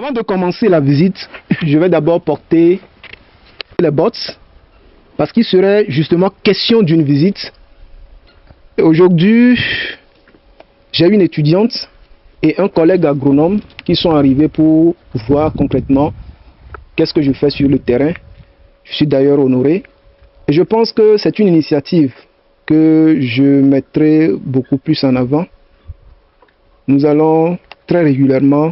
Avant de commencer la visite, je vais d'abord porter les bottes parce qu'il serait justement question d'une visite. Aujourd'hui, j'ai une étudiante et un collègue agronome qui sont arrivés pour voir concrètement qu'est-ce que je fais sur le terrain. Je suis d'ailleurs honoré et je pense que c'est une initiative que je mettrai beaucoup plus en avant. Nous allons très régulièrement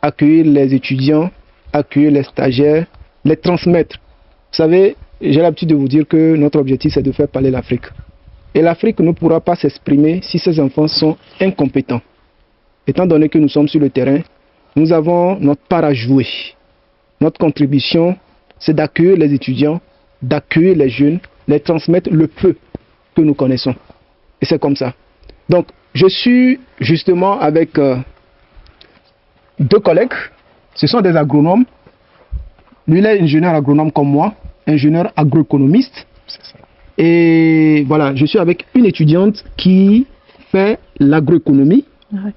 accueillir les étudiants, accueillir les stagiaires, les transmettre. Vous savez, j'ai l'habitude de vous dire que notre objectif c'est de faire parler l'Afrique. Et l'Afrique ne pourra pas s'exprimer si ces enfants sont incompétents. Étant donné que nous sommes sur le terrain, nous avons notre part à jouer. Notre contribution, c'est d'accueillir les étudiants, d'accueillir les jeunes, les transmettre le peu que nous connaissons. Et c'est comme ça. Donc, je suis justement avec deux collègues. Ce sont des agronomes. Lui, il est ingénieur agronome comme moi, ingénieur agroéconomiste. Et voilà, je suis avec une étudiante qui fait l'agroéconomie. Ouais.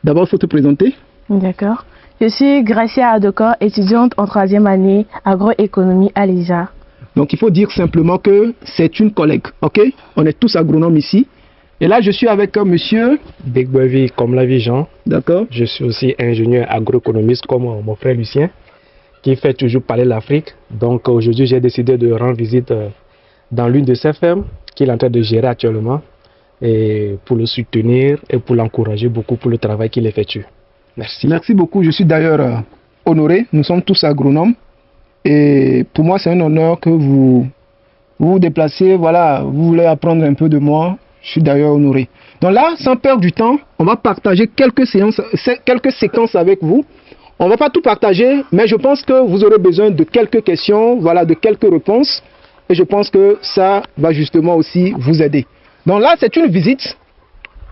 D'abord, il faut te présenter. D'accord. Je suis Gracia Adokor, étudiante en 3e année agroéconomie à l'ISA. Donc, il faut dire simplement que c'est une collègue, ok? On est tous agronomes ici. Et là, je suis avec monsieur... Big Boy, comme l'a vu Jean. D'accord. Je suis aussi ingénieur agroéconomiste comme mon frère Lucien, qui fait toujours parler l'Afrique. Donc, aujourd'hui, j'ai décidé de rendre visite dans l'une de ses fermes qu'il est en train de gérer actuellement, et pour le soutenir et pour l'encourager beaucoup pour le travail qu'il effectue. Merci. Merci beaucoup. Je suis d'ailleurs honoré. Nous sommes tous agronomes. Et pour moi, c'est un honneur que vous vous déplacez. Voilà, vous voulez apprendre un peu de moi. Je suis d'ailleurs honoré. Donc là, sans perdre du temps, on va partager quelques séquences avec vous. On ne va pas tout partager, mais je pense que vous aurez besoin de quelques questions, voilà, de quelques réponses. Et je pense que ça va justement aussi vous aider. Donc là, c'est une visite.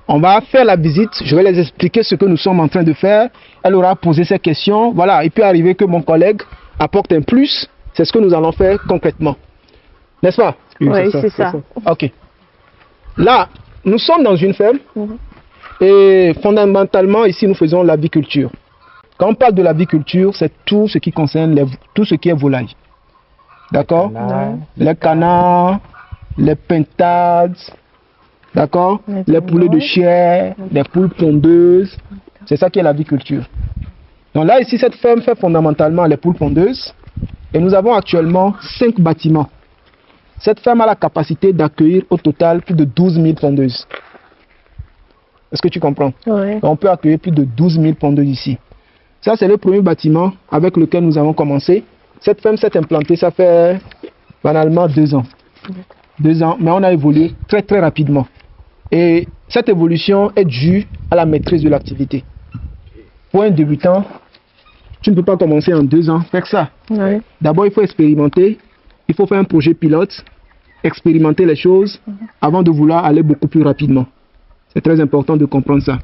On va faire la visite. Je vais les expliquer ce que nous sommes en train de faire. Elle aura posé ses questions. Voilà, il peut arriver que mon collègue apporte un plus. C'est ce que nous allons faire concrètement. N'est-ce pas? Oui, c'est ça. Ok. Là, nous sommes dans une ferme. Et fondamentalement, ici, nous faisons l'aviculture. Quand on parle de l'aviculture, c'est tout ce qui concerne tout ce qui est volaille. D'accord? Les canards, les pintades, d'accord? Les poulets de chair, les poules pondeuses. C'est ça qui est l'aviculture. Donc là, ici, cette ferme fait fondamentalement les poules pondeuses. Et nous avons actuellement 5 bâtiments. Cette ferme a la capacité d'accueillir au total plus de 12 000 pondeuses. Est-ce que tu comprends? Oui. On peut accueillir plus de 12 000 pondeuses ici. Ça, c'est le premier bâtiment avec lequel nous avons commencé. Cette ferme s'est implantée, ça fait banalement 2 ans. 2 ans, mais on a évolué très très rapidement. Et cette évolution est due à la maîtrise de l'activité. Pour un débutant, tu ne peux pas commencer en 2 ans. Fait que ça. Oui. D'abord, il faut expérimenter. Il faut faire un projet pilote, expérimenter les choses avant de vouloir aller beaucoup plus rapidement. C'est très important de comprendre ça.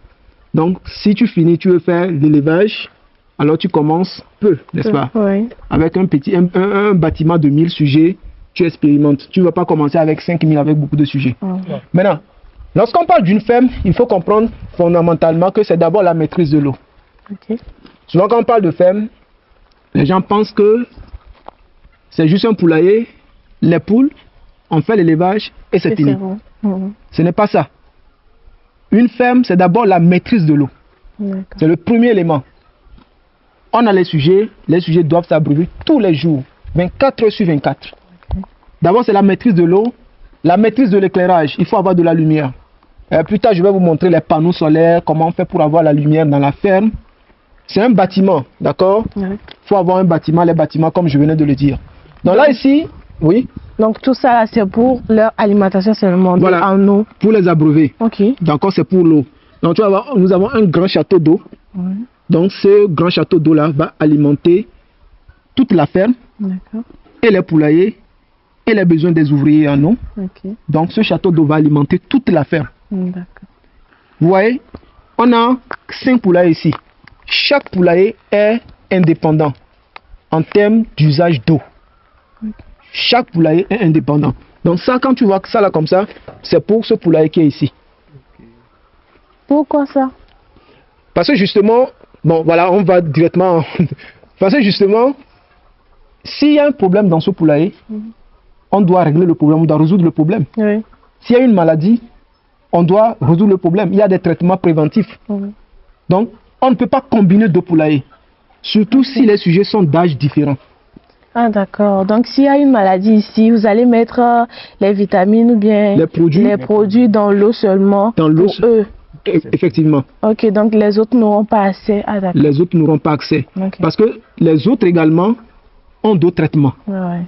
Donc, si tu finis, tu veux faire l'élevage, alors tu commences peu, n'est-ce pas? Oui. Avec un bâtiment de 1000 sujets, tu expérimentes. Tu ne vas pas commencer avec 5000 avec beaucoup de sujets. Maintenant, lorsqu'on parle d'une ferme, il faut comprendre fondamentalement que c'est d'abord la maîtrise de l'eau. Ok. Souvent, quand on parle de ferme, les gens pensent que c'est juste un poulailler, les poules, on fait l'élevage et c'est fini. Bon. Ce n'est pas ça. Une ferme, c'est d'abord la maîtrise de l'eau. C'est le premier élément. On a les sujets doivent s'abreuver tous les jours, 24 heures sur 24. D'abord, c'est la maîtrise de l'eau, la maîtrise de l'éclairage. Il faut avoir de la lumière. Plus tard, je vais vous montrer les panneaux solaires, comment on fait pour avoir la lumière dans la ferme. C'est un bâtiment, d'accord? Il faut avoir un bâtiment, les bâtiments comme je venais de le dire. Donc là, ici, oui. Donc tout ça, c'est pour leur alimentation seulement, voilà, en eau. Pour les abreuver. Ok. D'accord, c'est pour l'eau. Donc tu vas voir, nous avons un grand château d'eau. Donc ce grand château d'eau-là va alimenter toute la ferme et les poulaillers et les besoins des ouvriers en eau. Donc ce château d'eau va alimenter toute la ferme. Vous voyez, on a 5 poulaillers ici. Chaque poulailler est indépendant en termes d'usage d'eau. Chaque poulailler est indépendant. Donc ça, quand tu vois ça là comme ça, c'est pour ce poulailler qui est ici. Pourquoi ça? Parce que justement, Bon, voilà, on va directement... Parce que justement, s'il y a un problème dans ce poulailler, on doit régler le problème, on doit résoudre le problème. Oui. S'il y a une maladie, on doit résoudre le problème. Il y a des traitements préventifs. Donc, on ne peut pas combiner deux poulaillers. Surtout si les sujets sont d'âge différents. Ah d'accord. Donc s'il y a une maladie ici, vous allez mettre les vitamines ou bien les produits dans l'eau seulement dans l'eau pour eux. Effectivement. Ok, donc les autres n'auront pas accès. Ah d'accord. Les autres n'auront pas accès. Okay. Parce que les autres également ont d'autres traitements. Ouais.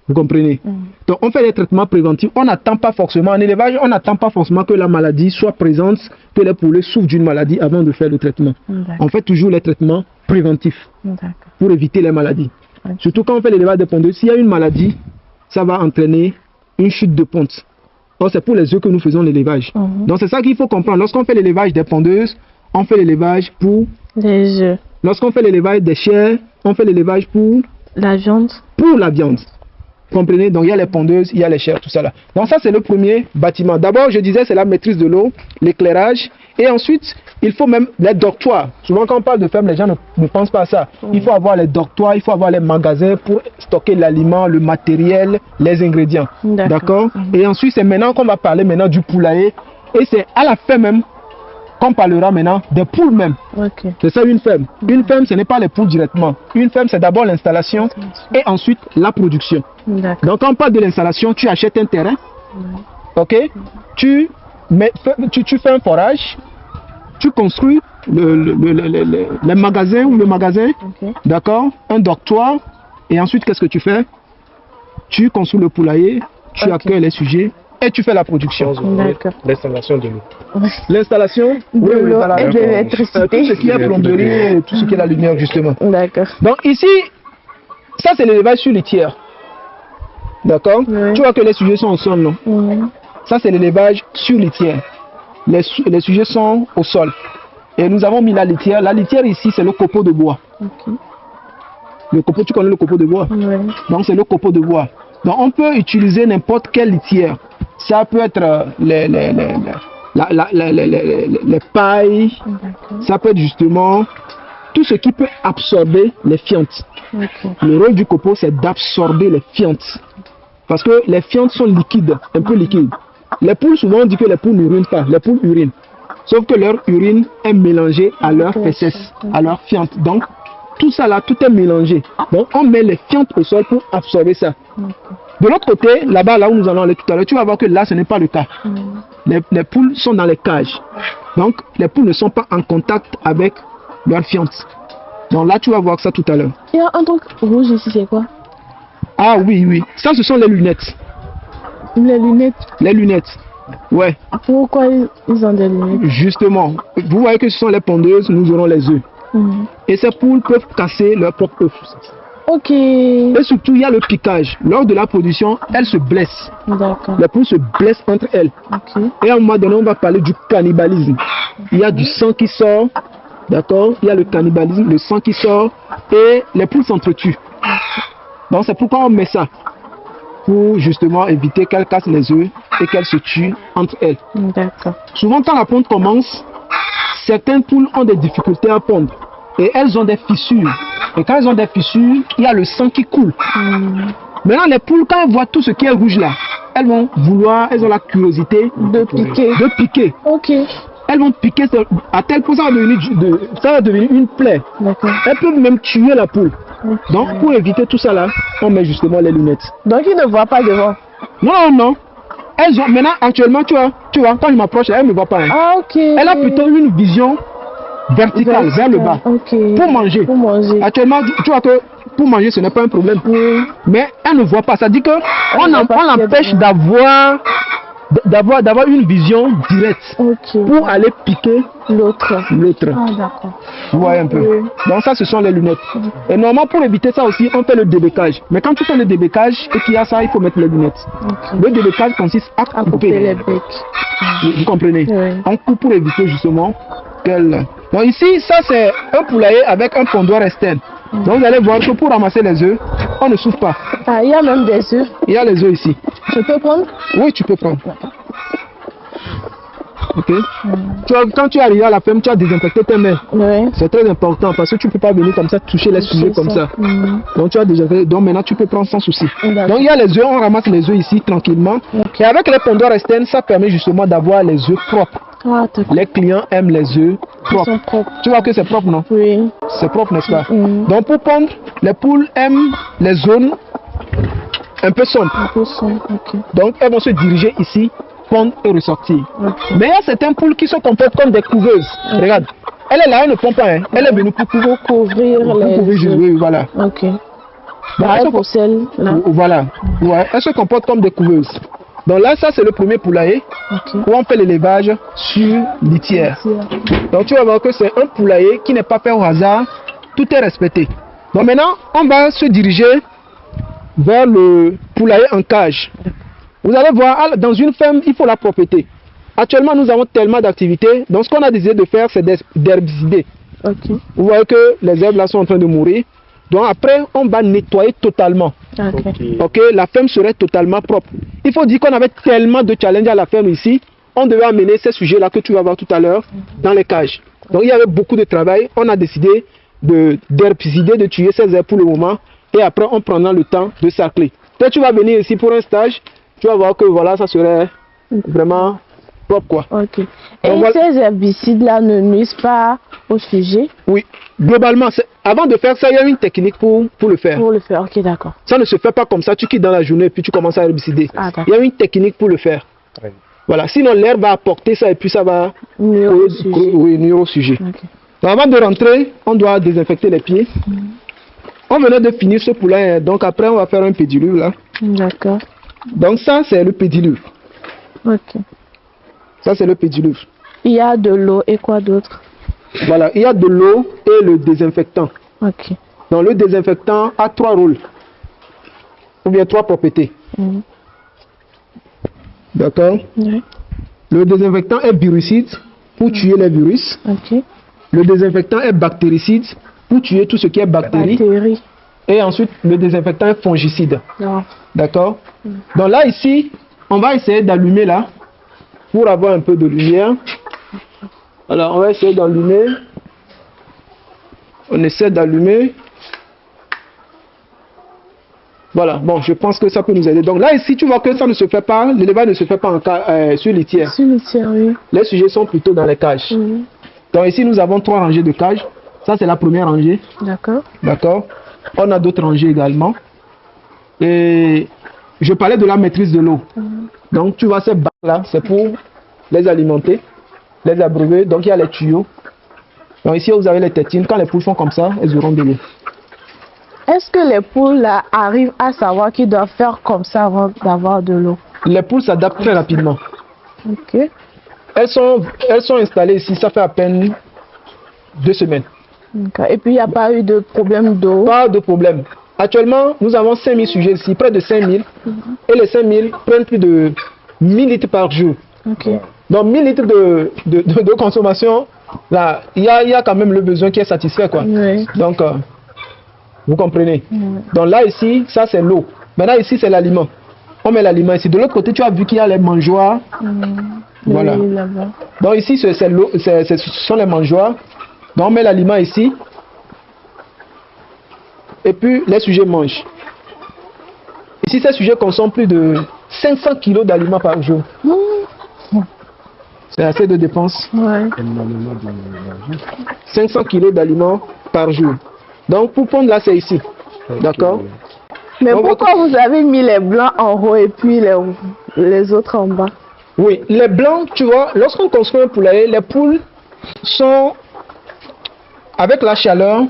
Vous comprenez? Donc on fait des traitements préventifs. On n'attend pas forcément, en élevage, on n'attend pas forcément que la maladie soit présente, que les poulets souffrent d'une maladie avant de faire le traitement. On fait toujours les traitements préventifs pour éviter les maladies. Surtout quand on fait l'élevage des pondeuses, s'il y a une maladie, ça va entraîner une chute de ponte. Donc c'est pour les œufs que nous faisons l'élevage. Donc c'est ça qu'il faut comprendre. Lorsqu'on fait l'élevage des pondeuses, on fait l'élevage pour les œufs. Lorsqu'on fait l'élevage des chairs, on fait l'élevage pour la viande. Pour la viande. Vous comprenez? Donc il y a les pondeuses, il y a les chairs, tout ça là. Donc ça c'est le premier bâtiment. D'abord je disais c'est la maîtrise de l'eau, l'éclairage, et ensuite il faut même les dortoirs. Souvent quand on parle de ferme, les gens ne pensent pas à ça. Il faut avoir les dortoirs, il faut avoir les magasins pour stocker l'aliment, le matériel, les ingrédients. D'accord? Et ensuite c'est maintenant qu'on va parler maintenant du poulailler, et c'est à la fin même qu'on parlera maintenant des poules même. C'est ça une ferme. Une ferme, ce n'est pas les poules directement. Une ferme, c'est d'abord l'installation et ensuite la production. Donc quand on parle de l'installation, tu achètes un terrain, ok, tu fais un forage, tu construis les magasins ou le magasin, d'accord, un dortoir, et ensuite qu'est-ce que tu fais? Tu construis le poulailler, tu accueilles les sujets, et tu fais la production. L'installation de l'eau. L'installation de l'eau et de l'électricité. Tout ce qui est plomberie et tout ce qui est la lumière, justement. D'accord. Donc ici, ça c'est l'élevage sur litière. D'accord? Tu vois que les sujets sont au sol, non? Ça c'est l'élevage sur litière. Les sujets sont au sol. Et nous avons mis la litière. La litière ici, c'est le copeau de bois. Le copeau, tu connais le copeau de bois? Donc c'est le copeau de bois. Donc on peut utiliser n'importe quelle litière. Ça peut être les pailles, ça peut être justement tout ce qui peut absorber les fientes. Le rôle du copeau, c'est d'absorber les fientes. Parce que les fientes sont liquides, un peu liquides. Les poules, souvent on dit que les poules n'urinent pas, les poules urinent. Sauf que leur urine est mélangée à leurs fesses, à leurs fientes. Donc tout ça là, tout est mélangé. Donc on met les fientes au sol pour absorber ça. De l'autre côté, là-bas, là où nous allons aller tout à l'heure, tu vas voir que là, ce n'est pas le cas. Les poules sont dans les cages. Donc, les poules ne sont pas en contact avec leurs fientes. Donc là, tu vas voir ça tout à l'heure. Il y a un truc rouge ici, c'est quoi? Ah oui, oui. Ça, ce sont les lunettes. Les lunettes? Les lunettes. Ouais. Pourquoi ils ont des lunettes? Justement. Vous voyez que ce sont les pondeuses, nous aurons les œufs. Et ces poules peuvent casser leurs propres œufs. Ok. Et surtout, il y a le piquage. Lors de la production, elles se blessent. Les poules se blessent entre elles. Et à un moment donné, on va parler du cannibalisme. Il y a du sang qui sort. D'accord? Il y a le cannibalisme, le sang qui sort. Et les poules s'entretuent. Donc c'est pourquoi on met ça. Pour justement éviter qu'elles cassent les œufs et qu'elles se tuent entre elles. Souvent, quand la ponte commence, certaines poules ont des difficultés à pondre. Et elles ont des fissures. Et quand elles ont des fissures, il y a le sang qui coule. Maintenant, les poules, quand elles voient tout ce qui est rouge là, elles vont vouloir, elles ont la curiosité de piquer. Ok. Elles vont piquer à tel point ça va devenir une plaie. Elles peuvent même tuer la poule. Donc, pour éviter tout ça là, on met justement les lunettes. Donc, ils ne voient pas devant? Non, non. Elles ont, maintenant, actuellement, tu vois, quand je m'approche, elles ne me voient pas. Ah, ok. Elle a plutôt une vision verticale, vers le bas, pour manger. Actuellement, tu vois que pour manger, ce n'est pas un problème. Mais elle ne voit pas. Ça dit que on l'empêche d'avoir une vision directe pour aller piquer l'autre. Ah, d'accord. Vous voyez un peu. Donc ça, ce sont les lunettes. Et normalement, pour éviter ça aussi, on fait le débécage. Mais quand tu fais le débécage et qu'il y a ça, il faut mettre les lunettes. Le débécage consiste à couper les becs. Vous comprenez? On coupe pour éviter justement qu'elle... Donc ici, ça c'est un poulailler avec un pondoir externe. Donc vous allez voir que pour ramasser les œufs, on ne souffre pas. Ah, il y a même des œufs. Il y a les œufs ici. Je peux prendre? Oui, tu peux prendre. Ok. Tu vois, quand tu arrives à la ferme, tu as désinfecté tes mains. Oui. C'est très important parce que tu ne peux pas venir comme ça toucher les sujets comme ça. Donc tu as désinfecté. Donc maintenant tu peux prendre sans souci. Donc il y a les œufs, on ramasse les œufs ici tranquillement. Et avec les pondoirs externes, ça permet justement d'avoir les œufs propres. Ah, Les clients aiment les œufs propres. Tu vois que c'est propre, non? Oui. C'est propre, n'est-ce pas? Donc pour pondre, les poules aiment les zones un peu sombres. Un peu sombre, ok. Donc elles vont se diriger ici, pondre et ressortir. Mais il y a certaines poules qui se comportent comme des couveuses. Regarde, elle est là, elle ne pond pas. Hein. Elle est venue pour couvrir les juste, oui, voilà. Ok. Donc, Pareil pour celle-là. Voilà. Ouais, elles se comportent comme des couveuses. Donc là, ça c'est le premier poulailler où on fait l'élevage sur litière. Donc tu vas voir que c'est un poulailler qui n'est pas fait au hasard. Tout est respecté. Donc maintenant, on va se diriger vers le poulailler en cage. Vous allez voir, dans une ferme, il faut la propreté. Actuellement, nous avons tellement d'activités. Donc ce qu'on a décidé de faire, c'est d'herbicider. Vous voyez que les herbes là sont en train de mourir. Donc après, on va nettoyer totalement. Ok, la ferme serait totalement propre. Il faut dire qu'on avait tellement de challenges à la ferme ici. On devait amener ces sujets-là que tu vas voir tout à l'heure dans les cages. Donc il y avait beaucoup de travail. On a décidé d'herbicider, de tuer ces herbes pour le moment. Et après, on prendra le temps de sarcler. Quand tu vas venir ici pour un stage, tu vas voir que voilà, ça serait vraiment propre, quoi. Ok. Et donc, ces herbicides-là ne nuisent pas au sujet? Oui. Globalement, avant de faire ça, il y a une technique pour le faire. Pour le faire, ok, d'accord. Ça ne se fait pas comme ça, tu quittes dans la journée et puis tu commences à herbicider. Ah, il y a une technique pour le faire. Voilà, sinon l'air va apporter ça et puis ça va nuire au sujet. Okay. Donc, avant de rentrer, on doit désinfecter les pieds. On venait de finir ce poulain, donc après on va faire un pédiluve là. D'accord. Donc ça c'est le pédiluve. Ok. Ça c'est le pédiluve. Il y a de l'eau et quoi d'autre? Voilà, il y a de l'eau et le désinfectant. Ok. Donc le désinfectant a 3 rôles. Ou bien 3 propriétés. D'accord. Le désinfectant est virucide pour tuer les virus. Ok. Le désinfectant est bactéricide pour tuer tout ce qui est bactéries. Et ensuite, le désinfectant est fongicide. D'accord. Donc là, ici, on va essayer d'allumer là pour avoir un peu de lumière. Alors, on va essayer d'allumer. On essaie d'allumer. Voilà, bon, je pense que ça peut nous aider. Donc là, ici, tu vois que ça ne se fait pas, l'élevage ne se fait pas sur litière. Sur litière, oui. Les sujets sont plutôt dans les cages. Donc ici, nous avons 3 rangées de cages. Ça, c'est la première rangée. D'accord. D'accord. On a d'autres rangées également. Et je parlais de la maîtrise de l'eau. Donc, tu vois, ces bacs-là, c'est pour les alimenter, les abreuver. Donc, il y a les tuyaux. Donc ici, vous avez les tétines. Quand les poules font comme ça, elles auront de l'eau. Est-ce que les poules là, arrivent à savoir qu'ils doivent faire comme ça avant d'avoir de l'eau? Les poules s'adaptent très rapidement. Ok. Elles sont installées ici, ça fait à peine 2 semaines. Et puis il n'y a pas eu de problème d'eau? Pas de problème. Actuellement, nous avons 5000 sujets ici, près de 5000. Et les 5000 prennent plus de 1000 litres par jour. Donc 1000 litres de consommation, là, il y a quand même le besoin qui est satisfait, quoi. Donc, vous comprenez. Donc là, ici, ça c'est l'eau. Maintenant, ici, c'est l'aliment. On met l'aliment ici. De l'autre côté, tu as vu qu'il y a les mangeoires. Voilà. Donc ici, c'est l'eau, ce sont les mangeoires. Donc on met l'aliment ici. Et puis, les sujets mangent. Ici, ces sujets consomment plus de 500 kg d'aliments par jour. C'est assez de dépenses. 500 kg d'aliments par jour. Donc, pour pondre là, c'est ici. D'accord. Mais donc, pourquoi vous avez mis les blancs en haut et puis les autres en bas? Oui, les blancs, tu vois, lorsqu'on construit un poulailler, les poules sont, avec la chaleur,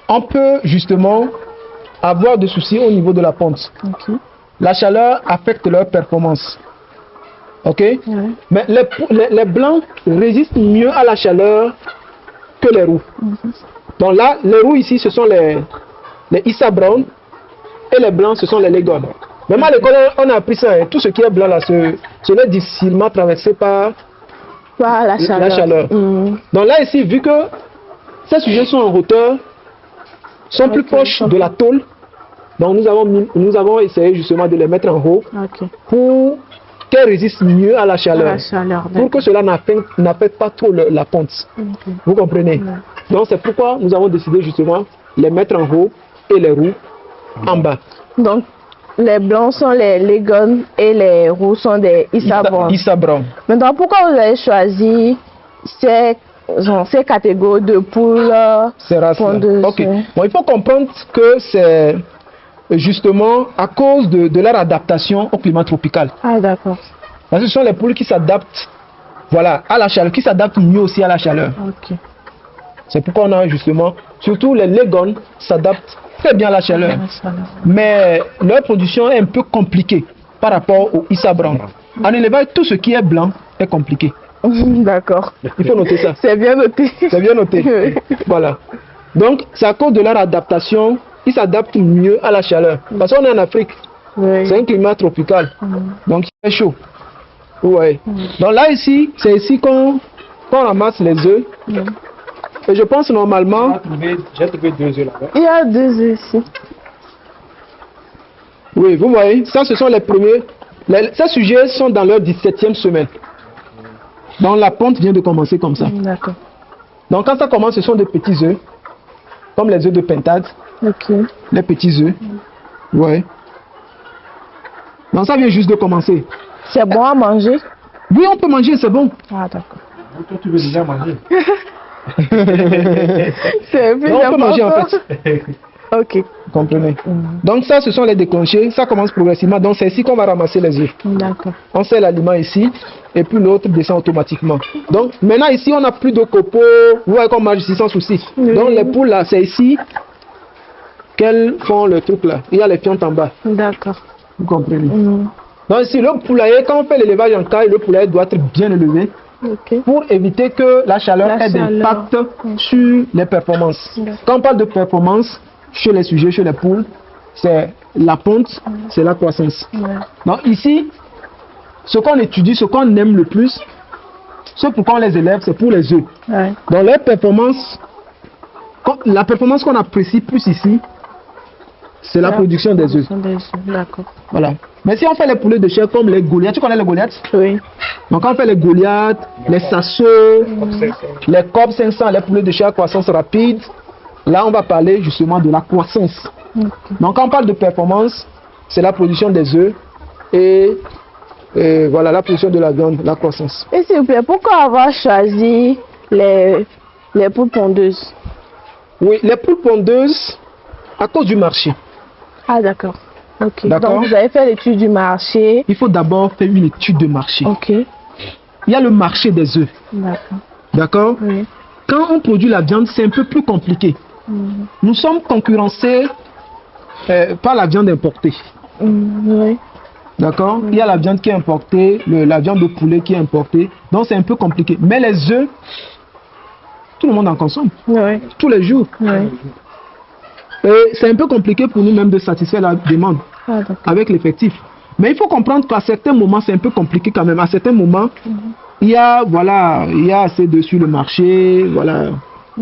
on peut justement avoir des soucis au niveau de la ponte. La chaleur affecte leur performance. Ok. Mais les blancs résistent mieux à la chaleur que les roux. Donc là, les roux ici, ce sont les Issa Brown et les blancs, ce sont les Leghorn. Même à l'école, on a appris ça. Hein. Tout ce qui est blanc là, ce n'est difficilement traversé par la chaleur. Donc là, ici, vu que ces sujets sont en hauteur, sont plus proches de la tôle, donc nous avons essayé justement de les mettre en haut pour qu'elle résiste mieux à la chaleur. La chaleur, Pour que cela n'affecte pas trop la ponte. Vous comprenez? Donc c'est pourquoi nous avons décidé justement les mettre en haut et les roux en bas. Donc, les blancs sont les Legon et les roux sont des Issa Brown. Issa Brown. Maintenant, pourquoi vous avez choisi ces catégories de poules pondeuses? Ok. Bon, il faut comprendre que c'est justement à cause de leur adaptation au climat tropical. Ah, d'accord. Parce que ce sont les poules qui s'adaptent, voilà, à la chaleur, qui s'adaptent mieux aussi à la chaleur. Ok. C'est pourquoi on a justement, surtout les Legon s'adaptent très bien à la chaleur. Mais leur production est un peu compliquée par rapport au Issa Brown. En élevage, tout ce qui est blanc est compliqué. D'accord. Il faut noter ça. C'est bien noté. C'est bien noté. Voilà. Donc, c'est à cause de leur adaptation, ils s'adaptent mieux à la chaleur. Parce qu'on est en Afrique. Oui. C'est un climat tropical. Donc, il fait chaud. Ouais. Donc là, ici, c'est ici qu'on ramasse les œufs. Et je pense normalement... J'ai trouvé 2 œufs là-bas. Il y a 2 œufs ici. Oui, vous voyez, ça, ce sont les premiers. Ces sujets sont dans leur 17e semaine. Donc la ponte vient de commencer comme ça. D'accord. Donc quand ça commence, ce sont des petits œufs. Comme les œufs de pintade. Ok. Les petits œufs. Ouais. Donc ça vient juste de commencer. C'est bon à manger? Oui, on peut manger, c'est bon. Ah, d'accord. Toi, tu veux déjà manger. C'est plus Donc, on peut manger en important. fait. Ok. Vous comprenez? Donc ça, ce sont les déclenchés. Ça commence progressivement. Donc c'est ici qu'on va ramasser les œufs. D'accord. On sert l'aliment ici. Et puis l'autre descend automatiquement. Donc maintenant ici, on n'a plus de copeaux. Vous voyez qu'on marche ici sans souci. Oui. Donc les poules là, c'est ici qu'elles font le truc là. Il y a les fientes en bas. D'accord. Vous comprenez? Donc ici, le poulailler, quand on fait l'élevage en caille, le poulailler doit être bien élevé. Ok. Pour éviter que la chaleur ait d'impact sur les performances. Quand on parle de performance chez les sujets, chez les poules, c'est la ponte, c'est la croissance. Donc ici, ce qu'on étudie, ce qu'on aime le plus, ce pourquoi on les élève, c'est pour les œufs. Ouais. Dans leur performance, la performance qu'on apprécie plus ici, c'est la production des œufs. D'accord. Voilà. Mais si on fait les poulets de chair comme les Goliaths, tu connais les Goliaths? Oui. Donc on fait les Goliaths, les Sasso, les COP 500, les poulets de chair à croissance rapide. Là, on va parler justement de la croissance. Donc quand on parle de performance, c'est la production des œufs et voilà, la production de la viande, la croissance. Et s'il vous plaît, pourquoi avoir choisi les poules pondeuses? Oui, les poules pondeuses, à cause du marché. Ah, d'accord. Ok. D'accord. Donc vous avez fait l'étude du marché. Il faut d'abord faire une étude de marché. Ok. Il y a le marché des œufs. D'accord. D'accord? Oui. Quand on produit la viande, c'est un peu plus compliqué. Nous sommes concurrencés par la viande importée. Oui. D'accord? Il y a la viande qui est importée, la viande de poulet qui est importée. Donc c'est un peu compliqué. Mais les œufs, tout le monde en consomme. Oui. Tous les jours. Oui. Et c'est un peu compliqué pour nous-mêmes de satisfaire la demande Ah, d'accord. avec l'effectif. Mais il faut comprendre qu'à certains moments, c'est un peu compliqué quand même. À certains moments, il y a assez de sur le marché, voilà.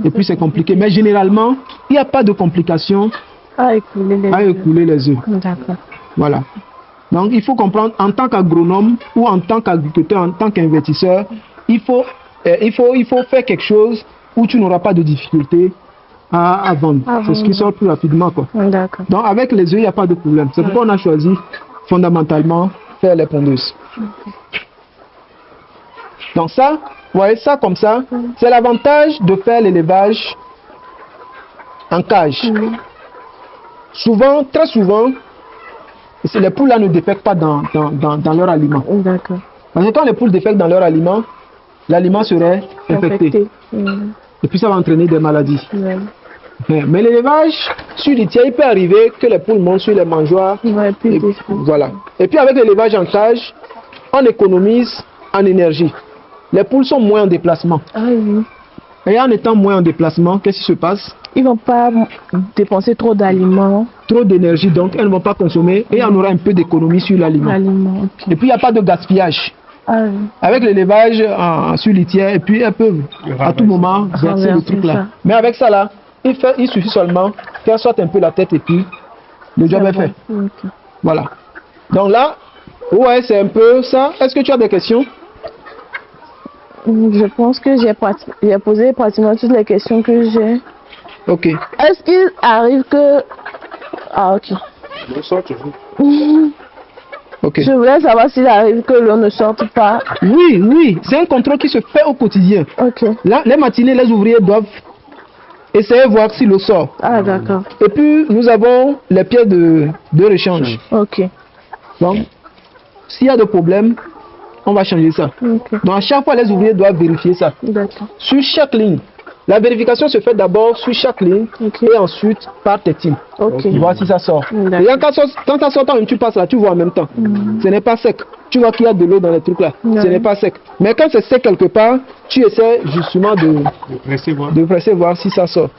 Et puis c'est compliqué. Mais généralement, il n'y a pas de complications À écouler les œufs. D'accord. Voilà. Donc il faut comprendre, en tant qu'agronome ou en tant qu'agriculteur, en tant qu'investisseur, il faut faire quelque chose où tu n'auras pas de difficulté à vendre. C'est ce qui sort plus rapidement, quoi. D'accord. Donc avec les œufs, il n'y a pas de problème. C'est pourquoi on a choisi fondamentalement faire les pondeuses. Donc ça, vous voyez ça comme ça, c'est l'avantage de faire l'élevage en cage. Souvent, très souvent, les poules là ne défectent pas dans leur aliment. D'accord. Parce que quand les poules défectent dans leur aliment, l'aliment serait infecté. Et puis ça va entraîner des maladies. Mais l'élevage sur litière, il peut arriver que les poules montent sur les mangeoires. Voilà. Et puis avec l'élevage en cage, on économise en énergie. Les poules sont moins en déplacement. Ah oui. Et en étant moins en déplacement, qu'est-ce qui se passe? Ils ne vont pas dépenser trop d'aliments. Trop d'énergie, donc elles ne vont pas consommer et on aura un peu d'économie sur l'aliment. Okay. Et puis il n'y a pas de gaspillage. Ah oui. Avec l'élevage sur litière, et puis elles peuvent à tout moment verser le truc là. Mais avec ça là, il suffit seulement qu'elle sorte un peu la tête et puis le job est fait. Okay. Voilà. Donc là, Ouais, c'est un peu ça. Est-ce que tu as des questions? Je pense que j'ai posé pratiquement toutes les questions que j'ai. Ok. Est-ce qu'il arrive que... Ah, ok. Ok. Je voulais savoir s'il arrive que l'eau ne sorte pas. Oui, oui, c'est un contrôle qui se fait au quotidien. Ok. Là, les matinées, les ouvriers doivent essayer de voir si l'eau sort. Ah, d'accord. Et puis, nous avons les pièces de rechange. Ok. Donc, s'il y a des problèmes, on va changer ça. Ok. Donc, à chaque fois, les ouvriers doivent vérifier ça. D'accord. Sur chaque ligne. La vérification se fait d'abord sur chaque ligne et ensuite par tes teams. Ok. Voir si ça sort. D'accord. Et quand ça sort, tu passes là, tu vois en même temps. Ce n'est pas sec. Tu vois qu'il y a de l'eau dans les trucs là. Ce n'est pas sec. Mais quand c'est sec quelque part, tu essaies justement de presser voir si ça sort.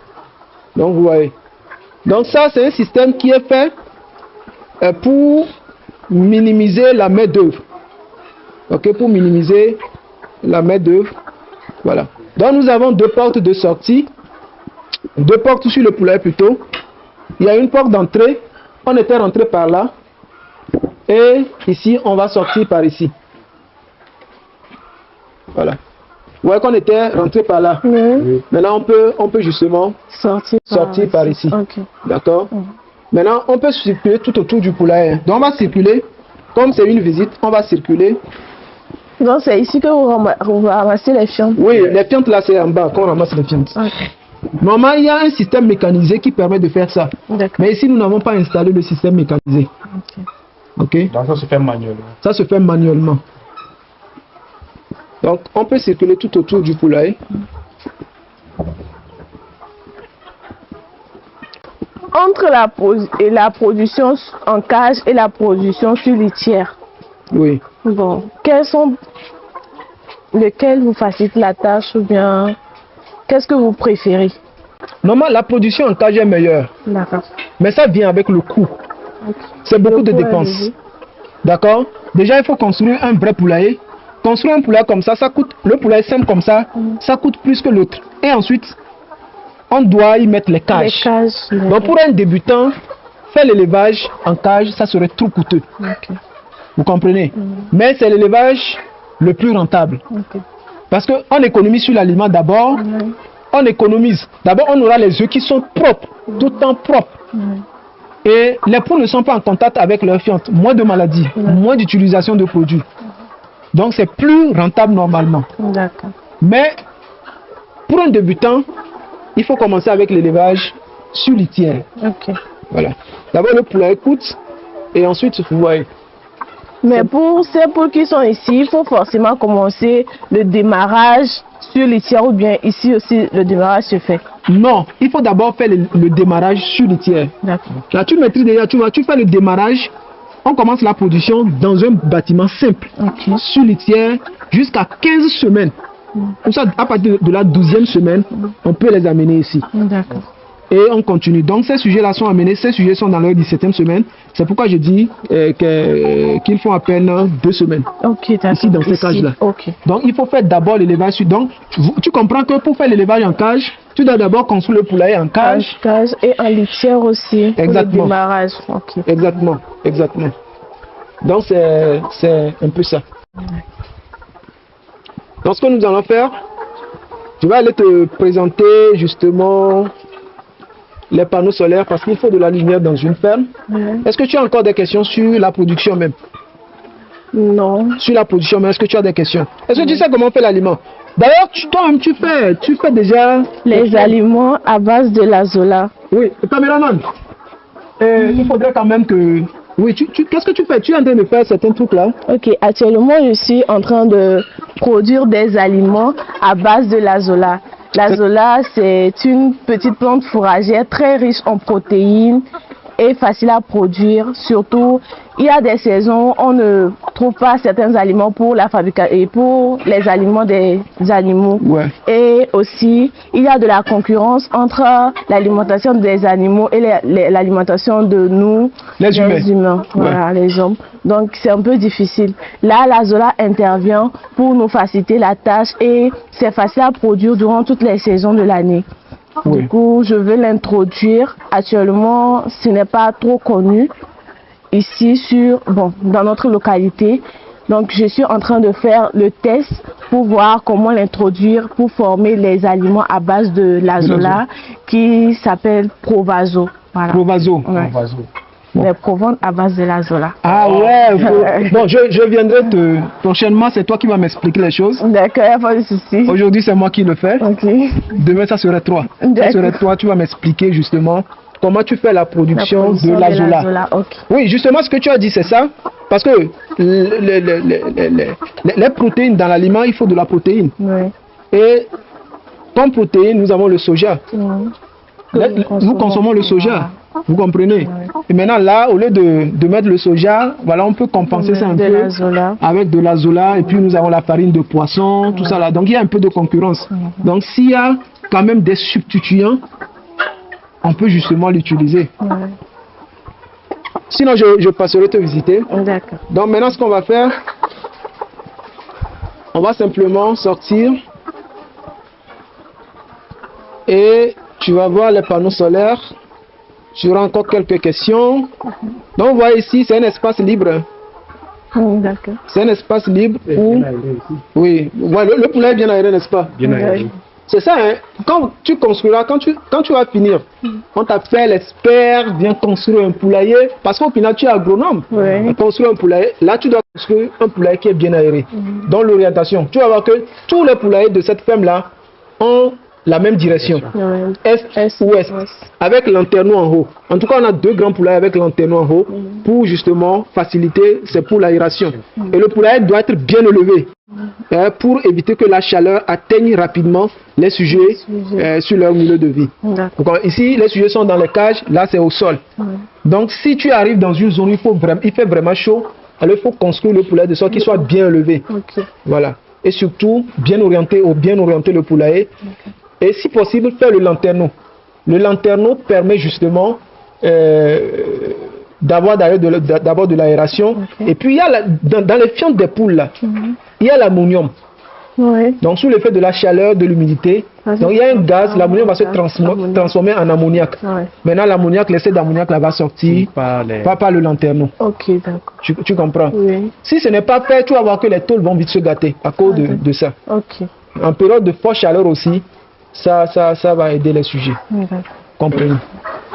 Donc vous voyez. Donc ça, c'est un système qui est fait pour minimiser la main d'œuvre. Ok, pour minimiser la main d'œuvre. Voilà. Donc nous avons deux portes de sortie, deux portes sur le poulailler plutôt. Il y a une porte d'entrée, on était rentré par là, et ici on va sortir par ici. Voilà. Vous voyez qu'on était rentré par là. Oui. Maintenant on peut justement sortir par ici. Ok. D'accord. Maintenant on peut circuler tout autour du poulailler. Donc on va circuler, comme c'est une visite, on va circuler. Donc c'est ici que vous ramassez les fientes. Oui, les fientes là c'est en bas qu'on ramasse les fientes. Okay. Normalement il y a un système mécanisé qui permet de faire ça. Mais ici nous n'avons pas installé le système mécanisé. Ok. Donc ça se fait manuellement. Ça se fait manuellement. Donc on peut circuler tout autour du poulailler. Entre la production en cage et la production sur litière. Oui. Bon, lequel vous facilite la tâche ou bien qu'est-ce que vous préférez? Normalement, la production en cage est meilleure. D'accord. Mais ça vient avec le coût. Okay. C'est beaucoup de dépenses. D'accord? Déjà, il faut construire un vrai poulailler. Construire un poulailler comme ça coûte, le poulailler simple comme ça, ça coûte plus que l'autre. Et ensuite, on doit y mettre les cages. Donc pour un débutant, faire l'élevage en cage, ça serait trop coûteux. Okay. Vous comprenez? Mais c'est l'élevage le plus rentable. Okay. Parce qu'on économise sur l'aliment d'abord. On économise. D'abord, on aura les œufs qui sont propres, tout le temps propres. Et les poules ne sont pas en contact avec leurs fientes. Moins de maladies, moins d'utilisation de produits. Donc, c'est plus rentable normalement. Mais, pour un débutant, il faut commencer avec l'élevage sur litière. Okay. Voilà. D'abord, le poulet coûte et ensuite, vous voyez. Mais pour ces poules qui sont ici, il faut forcément commencer le démarrage sur litière ou bien ici aussi le démarrage se fait? Non, il faut d'abord faire le démarrage sur litière. D'accord. Là, tu maîtrises déjà, tu fais le démarrage. On commence la production dans un bâtiment simple, sur litière, jusqu'à 15 semaines. Comme ça, à partir de la 12e semaine, on peut les amener ici. D'accord. Et on continue. Donc ces sujets-là sont amenés, ces sujets sont dans leur 17e semaine. C'est pourquoi je dis qu'ils font à peine 2 semaines. Ici, dans ces cages-là. Donc il faut faire d'abord l'élevage. Donc tu comprends que pour faire l'élevage en cage, tu dois d'abord construire le poulailler en cage. En cage et en litière aussi. Exactement. Pour le démarrage. Exactement. Exactement. Donc c'est un peu ça. Donc ce que nous allons faire, je vais aller te présenter justement les panneaux solaires parce qu'il faut de la lumière dans une ferme. Est-ce que tu as encore des questions sur la production même? Non. Sur la production, mais est-ce que tu as des questions? Est-ce que tu sais comment on fait l'aliment? D'ailleurs, toi-même, tu fais déjà... Les aliments à base de l'azola. Oui, caméraman, il faudrait quand même que... Oui, qu'est-ce que tu fais? Tu es en train de faire certains trucs là? Ok, actuellement, je suis en train de produire des aliments à base de l'azola. L'azola, c'est une petite plante fourragère très riche en protéines et facile à produire. Surtout, il y a des saisons où on ne trouve pas certains aliments pour la fabrication et pour les aliments des animaux. Et aussi, il y a de la concurrence entre l'alimentation des animaux et l'alimentation de nous, les humains. Voilà, les hommes. Donc, c'est un peu difficile. Là, l'azola intervient pour nous faciliter la tâche et c'est facile à produire durant toutes les saisons de l'année. Du coup, je veux l'introduire. Actuellement, ce n'est pas trop connu. ici dans notre localité. Donc, je suis en train de faire le test pour voir comment l'introduire pour former les aliments à base de l'azola qui s'appelle Provaso. Voilà. Provaso. Ouais. Les Proventes à base de l'azola. Ah ouais, bon, je viendrai prochainement, c'est toi qui vas m'expliquer les choses. D'accord, pas de souci. Aujourd'hui, c'est moi qui le fais. Ok. Demain, ça serait toi. Ça serait toi, tu vas m'expliquer justement comment tu fais la production de l'azola. Okay. Oui, justement, ce que tu as dit, c'est ça. Parce que les protéines dans l'aliment, il faut de la protéine. Oui. Et comme protéine, nous avons le soja. Nous consommons le soja. Vous comprenez? Et maintenant, là, au lieu de mettre le soja, voilà, on peut compenser ça un peu avec de l'azola. Et puis, nous avons la farine de poisson, tout ça là. Donc, il y a un peu de concurrence. Donc, s'il y a quand même des substituants, on peut justement l'utiliser. Sinon, je passerai te visiter. D'accord. Donc, maintenant, ce qu'on va faire, on va simplement sortir. Et tu vas voir les panneaux solaires. Tu auras encore quelques questions. Donc, vous voyez ici, c'est un espace libre. D'accord. C'est un espace libre où... Oui, ouais, le poulet est bien aéré, n'est-ce pas? Bien aéré. C'est ça, hein? Quand tu construiras, quand tu vas finir, on t'a fait l'expert, viens construire un poulailler. Parce qu'au final, tu es agronome. Oui. Construire un poulailler, là, tu dois construire un poulailler qui est bien aéré. Dans l'orientation, tu vas voir que tous les poulaillers de cette ferme-là ont la même direction, est ou ouest, avec lanterneau en haut. En tout cas, on a deux grands poulaillers avec lanterneau en haut pour justement faciliter, c'est pour l'aération. Et le poulailler doit être bien élevé pour éviter que la chaleur atteigne rapidement les sujets sur leur milieu de vie. Donc, ici, les sujets sont dans les cages, là c'est au sol. Donc, si tu arrives dans une zone où il fait vraiment chaud, alors il faut construire le poulailler de sorte qu'il soit bien élevé. Voilà. Et surtout, bien orienter le poulailler. Et si possible, faire le lanterneau. Le lanterneau permet justement d'avoir d'abord de l'aération. Et puis, il y a dans les fientes des poules, là, il y a l'ammonium. Donc, sous l'effet de la chaleur, de l'humidité, donc il y a un gaz, l'ammonium va se transformer en ammoniac. Maintenant, l'ammoniac, l'excès d'ammoniac là va sortir par le lanterneau. Ok, d'accord. Tu comprends? Si ce n'est pas fait, tu vas voir que les tôles vont vite se gâter à cause de ça. En période de forte chaleur aussi, ça va aider les sujets. Comprenez?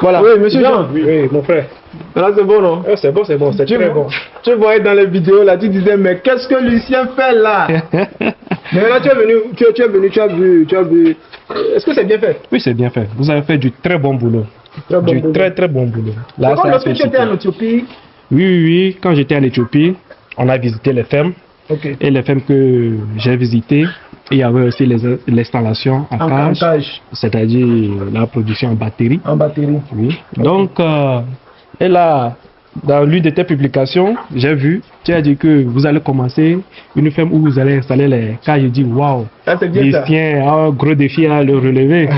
Voilà. Oui, monsieur Jean. Oui, mon frère. Là, c'est bon, non? C'est bon, c'est très bon. Tu voyais dans les vidéos, là, tu disais, mais qu'est-ce que Lucien fait là? Mais là, tu as vu. Est-ce que c'est bien fait? Oui, c'est bien fait. Vous avez fait du très bon boulot. Très bon boulot. Là, lorsque tu étais en Éthiopie? Oui. Quand j'étais en Éthiopie, on a visité les fermes. Et les fermes que j'ai visitées, il y avait aussi l'installation en cage. C'est-à-dire la production en batterie. Oui. Donc, et là, dans l'une de tes publications, j'ai vu, tu as dit que vous allez commencer une ferme où vous allez installer les cages. J'ai dit, waouh, Lucien a un gros défi à le relever.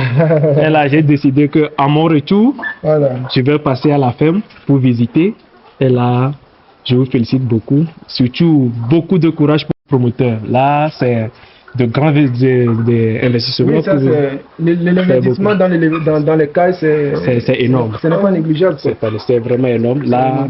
Et là, j'ai décidé qu'à mon retour, je vais passer à la ferme pour visiter. Et là, je vous félicite beaucoup. Surtout, beaucoup de courage pour le promoteur. Là, c'est de grands investissements. Oui, ça, l'investissement dans les cages, c'est énorme. Ce n'est pas négligeable. C'est vraiment énorme. Là,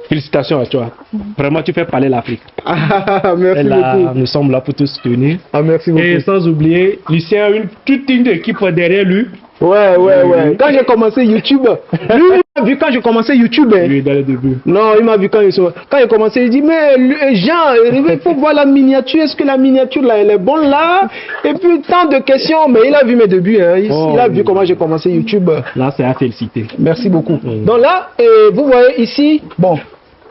félicitations à toi. Vraiment, tu fais parler l'Afrique. Merci beaucoup. Nous sommes là pour te soutenir. Merci beaucoup. Et sans oublier, Lucien a toute une équipe derrière lui. Ouais. Quand j'ai commencé YouTube, lui, il m'a vu quand j'ai commencé YouTube. Oui, dans le début. Non, il m'a vu quand j'ai commencé, il dit, mais Jean, il faut voir la miniature, est-ce que la miniature là, elle est bonne là? Et puis tant de questions, mais il a vu mes débuts, hein. Il a vu comment j'ai commencé YouTube. Là, c'est à féliciter. Merci beaucoup. Donc là, vous voyez ici, bon,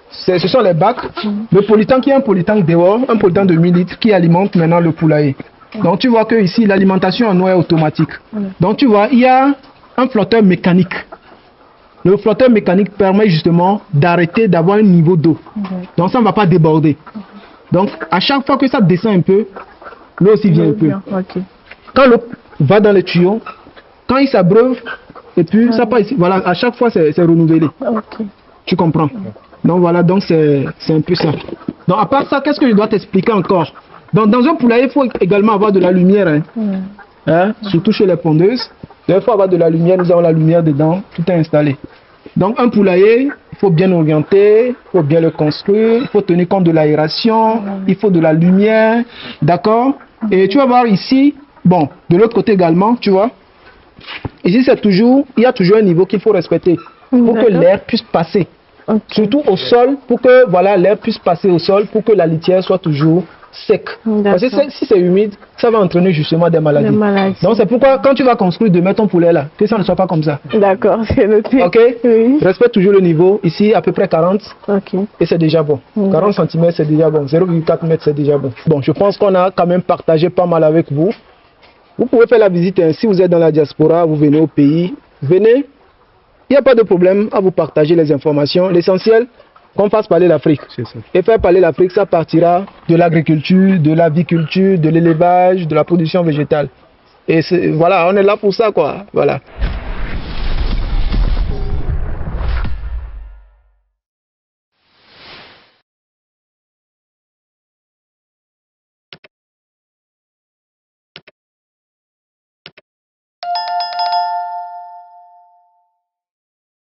ce sont les bacs. Le polytank, il y a un polytank dehors, un polytank de 1000 litres qui alimente maintenant le poulailler. Donc tu vois que ici l'alimentation en eau est automatique. Donc tu vois, il y a un flotteur mécanique. Le flotteur mécanique permet justement d'arrêter d'avoir un niveau d'eau. Donc ça ne va pas déborder. Donc à chaque fois que ça descend un peu, l'eau aussi vient un peu. Quand l'eau va dans les tuyaux, quand il s'abreuve, et puis ça passe ici. Voilà, à chaque fois c'est renouvelé. Tu comprends? Donc voilà, donc c'est un peu ça. Donc à part ça, qu'est-ce que je dois t'expliquer encore? Donc, dans un poulailler, il faut également avoir de la lumière, surtout chez les pondeuses. Il faut avoir de la lumière, nous avons la lumière dedans, tout est installé. Donc un poulailler, il faut bien orienter, il faut bien le construire, il faut tenir compte de l'aération, il faut de la lumière, d'accord? Et tu vas voir ici, bon, de l'autre côté également, tu vois, ici c'est toujours, il y a toujours un niveau qu'il faut respecter pour que l'air puisse passer. Okay. Surtout au sol, pour que voilà, l'air puisse passer au sol, pour que la litière soit toujours sec. Parce que si c'est humide, ça va entraîner justement des maladies. Donc c'est pourquoi quand tu vas construire de mettre ton poulet là, que ça ne soit pas comme ça. D'accord, c'est noté. Ok, oui. Respecte toujours le niveau. Ici à peu près 40. Okay. Et c'est déjà bon. 40 cm c'est déjà bon. 0,4 m c'est déjà bon. Bon, je pense qu'on a quand même partagé pas mal avec vous. Vous pouvez faire la visite. Si vous êtes dans la diaspora, vous venez au pays, venez. Il n'y a pas de problème à vous partager les informations. L'essentiel, qu'on fasse parler l'Afrique. Et faire parler l'Afrique, ça partira de l'agriculture, de l'aviculture, de l'élevage, de la production végétale. Et voilà, on est là pour ça, quoi. Voilà.